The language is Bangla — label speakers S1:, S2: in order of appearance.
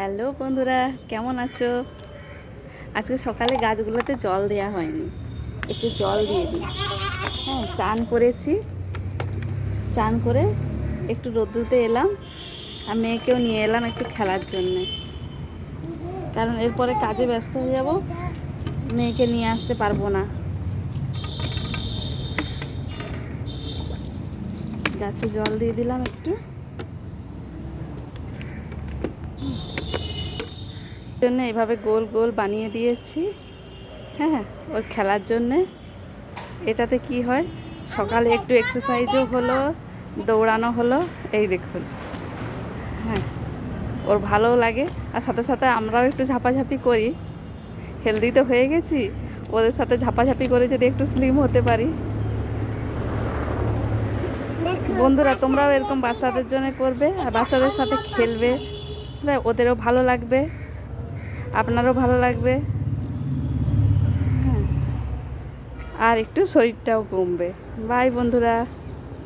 S1: হ্যালো বন্ধুরা, কেমন আছো? আজকে সকালে গাছগুলোতে জল দেওয়া হয়নি, একটু জল দিয়ে দিই। হ্যাঁ, চান করেছি, চান করে একটু রোদ্দুতে এলাম, আর মেয়েকেও নিয়ে এলাম একটু খেলার জন্যে, কারণ এরপরে কাজে ব্যস্ত হয়ে যাব, মেয়েকে নিয়ে আসতে পারবো না। গাছে জল দিয়ে দিলাম একটু, জন্য এভাবে গোল গোল বানিয়ে দিয়েছি। হ্যাঁ, ওর খেলার জন্যে। এটাতে কি হয়, সকালে একটু এক্সারসাইজও হলো, দৌড়ানো হলো। এই দেখুন, হ্যাঁ, ওর ভালোও লাগে, আর সাথে সাথে আমরাও একটু ঝাপাঝাপি করি। হেলদি তো হয়ে গেছি, ওদের সাথে ঝাপাঝাপি করে যদি একটু স্লিম হতে পারি। বন্ধুরা, তোমরাও এরকম বাচ্চাদের জন্য করবে, আর বাচ্চাদের সাথে খেলবে, ওদেরও ভালো লাগবে, আপনারও ভালো লাগবে। হ্যাঁ, আর একটু শরীরটাও কমবে। বাই বন্ধুরা।